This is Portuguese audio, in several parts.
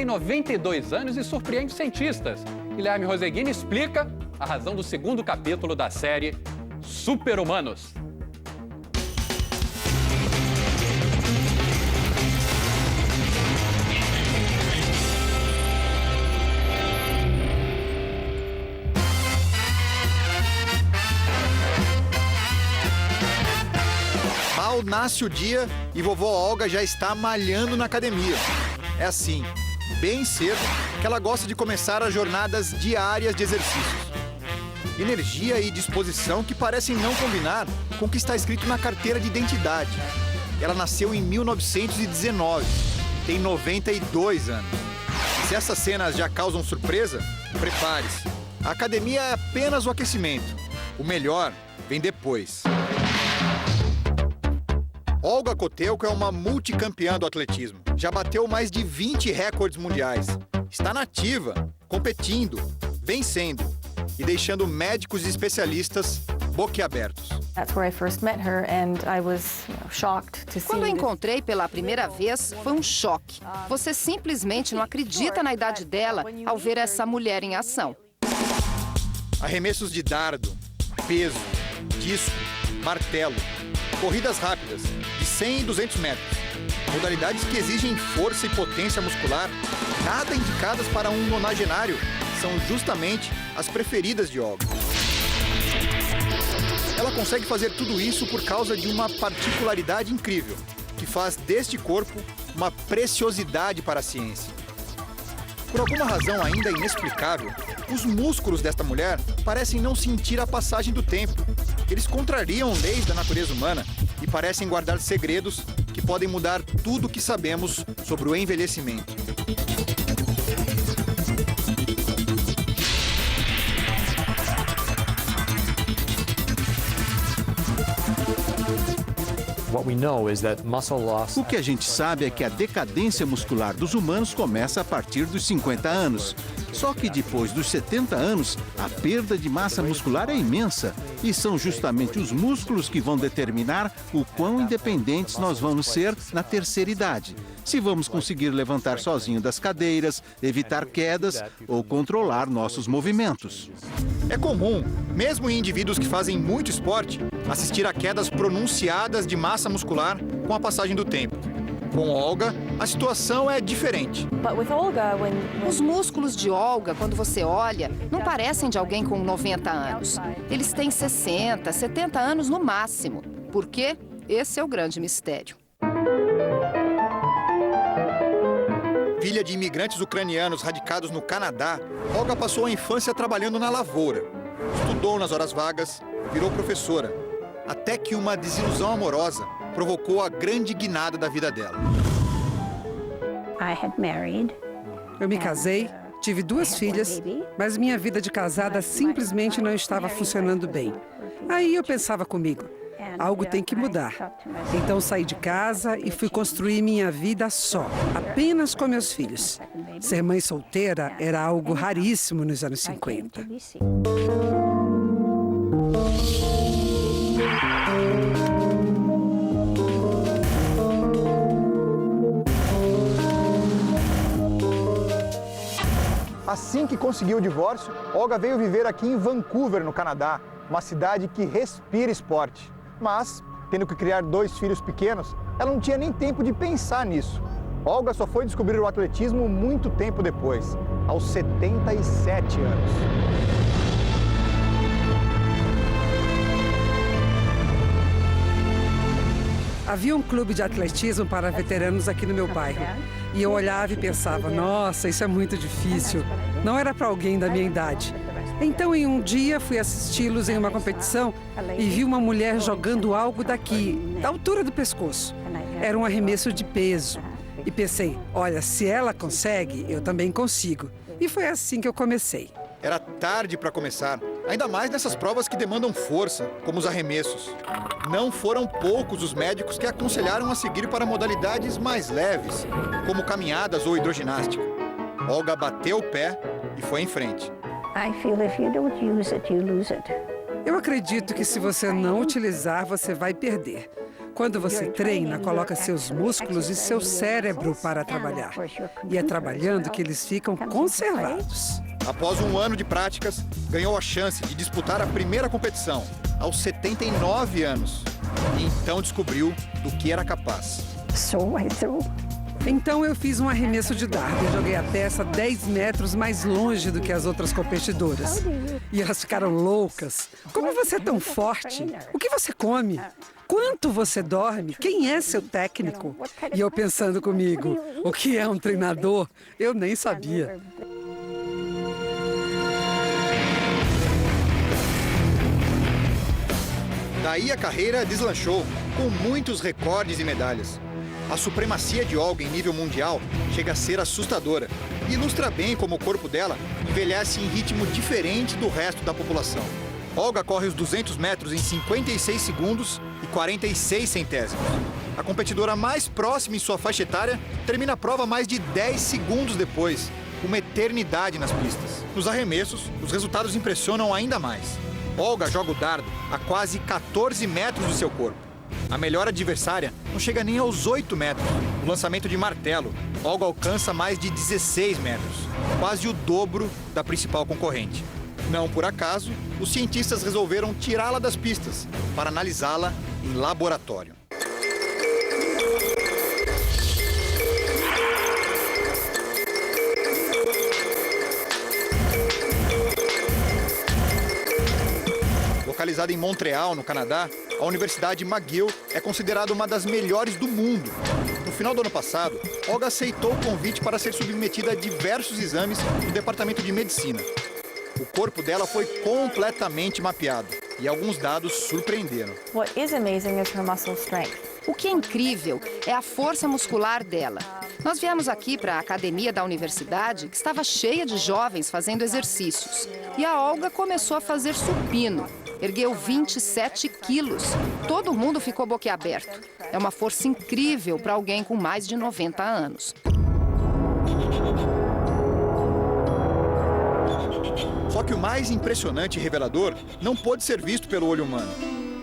Tem 92 anos e surpreende cientistas. Guilherme Roseguini explica a razão do segundo capítulo da série Super-Humanos. Mal nasce o dia e vovó Olga já está malhando na academia. É assim, bem cedo, que ela gosta de começar as jornadas diárias de exercícios. Energia e disposição que parecem não combinar com o que está escrito na carteira de identidade. Ela nasceu em 1919, tem 92 anos. E se essas cenas já causam surpresa, prepare-se. A academia é apenas o aquecimento. O melhor vem depois. Olga Kotelko é uma multicampeã do atletismo. Já bateu mais de 20 recordes mundiais. Está nativa, competindo, vencendo e deixando médicos e especialistas boquiabertos. Quando a encontrei pela primeira vez, foi um choque. Você simplesmente não acredita na idade dela ao ver essa mulher em ação. Arremessos de dardo, peso, disco, martelo, corridas rápidas de 100 e 200 metros. Modalidades que exigem força e potência muscular, nada indicadas para um nonagenário, são justamente as preferidas de Olga. Ela consegue fazer tudo isso por causa de uma particularidade incrível, que faz deste corpo uma preciosidade para a ciência. Por alguma razão ainda inexplicável, os músculos desta mulher parecem não sentir a passagem do tempo. Eles contrariam leis da natureza humana e parecem guardar segredos que podem mudar tudo o que sabemos sobre o envelhecimento. O que a gente sabe é que a decadência muscular dos humanos começa a partir dos 50 anos. Só que depois dos 70 anos, a perda de massa muscular é imensa. E são justamente os músculos que vão determinar o quão independentes nós vamos ser na terceira idade. Se vamos conseguir levantar sozinho das cadeiras, evitar quedas ou controlar nossos movimentos. É comum, mesmo em indivíduos que fazem muito esporte, assistir a quedas pronunciadas de massa muscular com a passagem do tempo. Com Olga, a situação é diferente. Os músculos de Olga, quando você olha, não parecem de alguém com 90 anos. Eles têm 60, 70 anos no máximo. Por quê? Esse é o grande mistério. Filha de imigrantes ucranianos radicados no Canadá, Olga passou a infância trabalhando na lavoura. Estudou nas horas vagas, virou professora. Até que uma desilusão amorosa provocou a grande guinada da vida dela. Eu me casei, tive 2 filhas, mas minha vida de casada simplesmente não estava funcionando bem. Aí eu pensava comigo, algo tem que mudar. Então saí de casa e fui construir minha vida só, apenas com meus filhos. Ser mãe solteira era algo raríssimo nos anos 50. Assim que conseguiu o divórcio, Olga veio viver aqui em Vancouver, no Canadá, uma cidade que respira esporte. Mas, tendo que criar 2 filhos pequenos, ela não tinha nem tempo de pensar nisso. Olga só foi descobrir o atletismo muito tempo depois, aos 77 anos. Havia um clube de atletismo para veteranos aqui no meu bairro. E eu olhava e pensava, nossa, isso é muito difícil. Não era para alguém da minha idade. Então, em um dia, fui assisti-los em uma competição e vi uma mulher jogando algo daqui, da altura do pescoço. Era um arremesso de peso. E pensei, olha, se ela consegue, eu também consigo. E foi assim que eu comecei. Era tarde para começar, ainda mais nessas provas que demandam força, como os arremessos. Não foram poucos os médicos que aconselharam a seguir para modalidades mais leves, como caminhadas ou hidroginástica. Olga bateu o pé e foi em frente. Eu acredito que se você não utilizar, você vai perder. Quando você treina, coloca seus músculos e seu cérebro para trabalhar. E é trabalhando que eles ficam conservados. Após um ano de práticas, ganhou a chance de disputar a primeira competição, aos 79 anos. E então descobriu do que era capaz. Então eu fiz um arremesso de dardo e joguei a peça 10 metros mais longe do que as outras competidoras. E elas ficaram loucas. Como você é tão forte? O que você come? Quanto você dorme? Quem é seu técnico? E eu pensando comigo, o que é um treinador? Eu nem sabia. Daí a carreira deslanchou, com muitos recordes e medalhas. A supremacia de Olga em nível mundial chega a ser assustadora e ilustra bem como o corpo dela envelhece em ritmo diferente do resto da população. Olga corre os 200 metros em 56 segundos e 46 centésimos. A competidora mais próxima em sua faixa etária termina a prova mais de 10 segundos depois, uma eternidade nas pistas. Nos arremessos, os resultados impressionam ainda mais. Olga joga o dardo a quase 14 metros do seu corpo. A melhor adversária não chega nem aos 8 metros. No lançamento de martelo, Olga alcança mais de 16 metros, quase o dobro da principal concorrente. Não por acaso, os cientistas resolveram tirá-la das pistas para analisá-la em laboratório. Localizada em Montreal, no Canadá, a Universidade McGill é considerada uma das melhores do mundo. No final do ano passado, Olga aceitou o convite para ser submetida a diversos exames no Departamento de Medicina. O corpo dela foi completamente mapeado e alguns dados surpreenderam. What is amazing is her muscle strength. O que é incrível é a força muscular dela. Nós viemos aqui para a academia da universidade, que estava cheia de jovens fazendo exercícios. E a Olga começou a fazer supino. Ergueu 27 quilos. Todo mundo ficou boquiaberto. É uma força incrível para alguém com mais de 90 anos. Só que o mais impressionante e revelador não pôde ser visto pelo olho humano.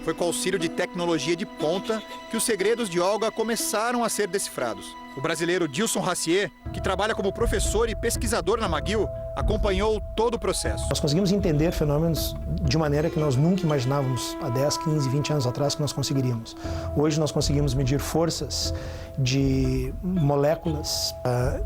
Foi com o auxílio de tecnologia de ponta que os segredos de Olga começaram a ser decifrados. O brasileiro Dilson Racier, que trabalha como professor e pesquisador na McGill, acompanhou todo o processo. Nós conseguimos entender fenômenos de maneira que nós nunca imaginávamos há 10, 15, 20 anos atrás que nós conseguiríamos. Hoje nós conseguimos medir forças de moléculas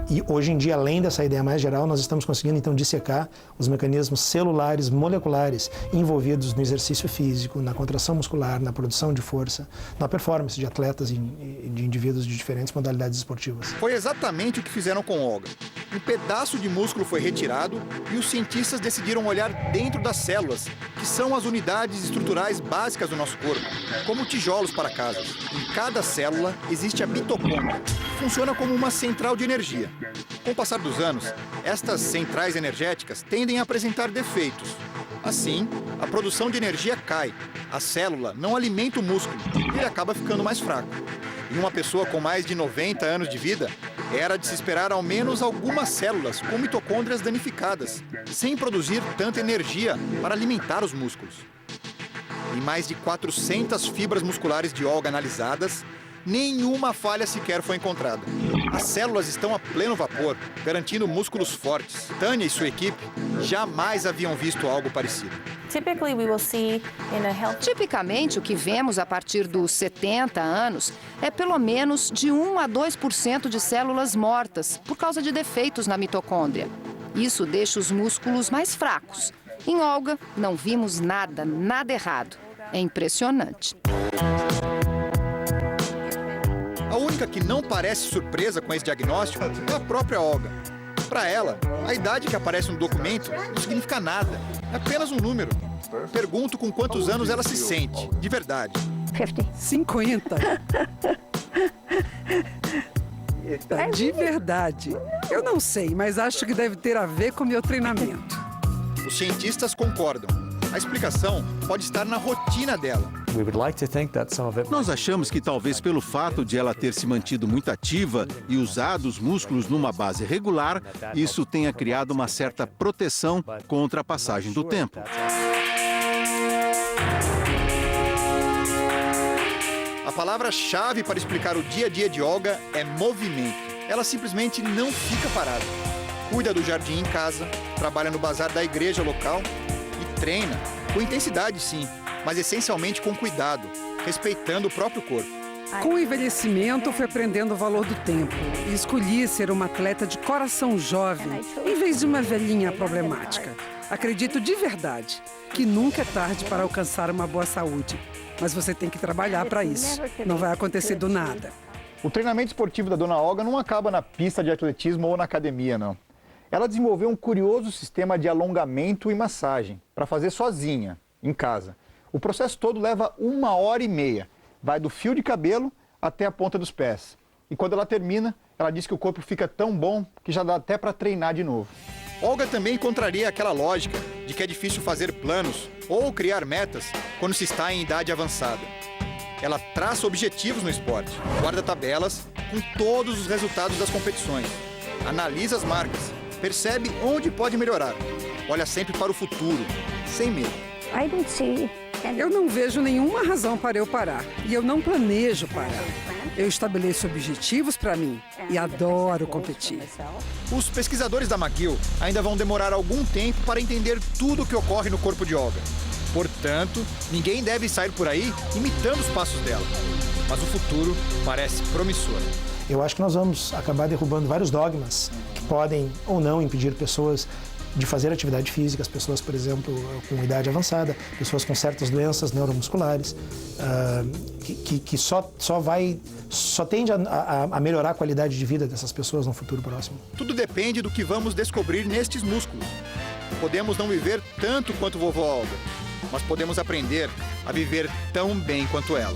e hoje em dia, além dessa ideia mais geral, nós estamos conseguindo então dissecar os mecanismos celulares, moleculares envolvidos no exercício físico, na contração muscular, na produção de força, na performance de atletas e de indivíduos de diferentes modalidades esportivas. Foi exatamente o que fizeram com Olga. Um pedaço de músculo foi retirado e os cientistas decidiram olhar dentro das células, que são as unidades estruturais básicas do nosso corpo, como tijolos para casas. Em cada célula existe a mitocôndria, que funciona como uma central de energia. Com o passar dos anos, estas centrais energéticas tendem a apresentar defeitos. Assim, a produção de energia cai, a célula não alimenta o músculo e ele acaba ficando mais fraco. Em uma pessoa com mais de 90 anos de vida, era de se esperar ao menos algumas células com mitocôndrias danificadas, sem produzir tanta energia para alimentar os músculos. Em mais de 400 fibras musculares de Olga analisadas, nenhuma falha sequer foi encontrada. As células estão a pleno vapor, garantindo músculos fortes. Tânia e sua equipe jamais haviam visto algo parecido. Tipicamente, o que vemos a partir dos 70 anos é pelo menos de 1 a 2% de células mortas por causa de defeitos na mitocôndria. Isso deixa os músculos mais fracos. Em Olga, não vimos nada errado. É impressionante. A única que não parece surpresa com esse diagnóstico é a própria Olga. Para ela, a idade que aparece no documento não significa nada, é apenas um número. Pergunto com quantos anos ela se sente, de verdade. 50. De verdade. Eu não sei, mas acho que deve ter a ver com meu treinamento. Os cientistas concordam. A explicação pode estar na rotina dela. Nós achamos que talvez pelo fato de ela ter se mantido muito ativa e usado os músculos numa base regular, isso tenha criado uma certa proteção contra a passagem do tempo. A palavra-chave para explicar o dia a dia de Olga é movimento. Ela simplesmente não fica parada. Cuida do jardim em casa, trabalha no bazar da igreja local e treina, com intensidade sim, mas essencialmente com cuidado, respeitando o próprio corpo. Com o envelhecimento, fui aprendendo o valor do tempo e escolhi ser uma atleta de coração jovem, em vez de uma velhinha problemática. Acredito de verdade que nunca é tarde para alcançar uma boa saúde, mas você tem que trabalhar para isso. Não vai acontecer do nada. O treinamento esportivo da Dona Olga não acaba na pista de atletismo ou na academia, não. Ela desenvolveu um curioso sistema de alongamento e massagem para fazer sozinha, em casa. O processo todo leva 1h30. Vai do fio de cabelo até a ponta dos pés. E quando ela termina, ela diz que o corpo fica tão bom que já dá até para treinar de novo. Olga também encontraria aquela lógica de que é difícil fazer planos ou criar metas quando se está em idade avançada. Ela traça objetivos no esporte, guarda tabelas com todos os resultados das competições, analisa as marcas, percebe onde pode melhorar, olha sempre para o futuro, sem medo. Eu não vejo nenhuma razão para eu parar e eu não planejo parar. Eu estabeleço objetivos para mim e adoro competir. Os pesquisadores da McGill ainda vão demorar algum tempo para entender tudo o que ocorre no corpo de Olga. Portanto, ninguém deve sair por aí imitando os passos dela. Mas o futuro parece promissor. Eu acho que nós vamos acabar derrubando vários dogmas que podem ou não impedir pessoas de fazer atividade física, as pessoas, por exemplo, com idade avançada, pessoas com certas doenças neuromusculares, que só tende a melhorar a qualidade de vida dessas pessoas no futuro próximo. Tudo depende do que vamos descobrir nestes músculos. Podemos não viver tanto quanto vovó Olga, mas podemos aprender a viver tão bem quanto ela.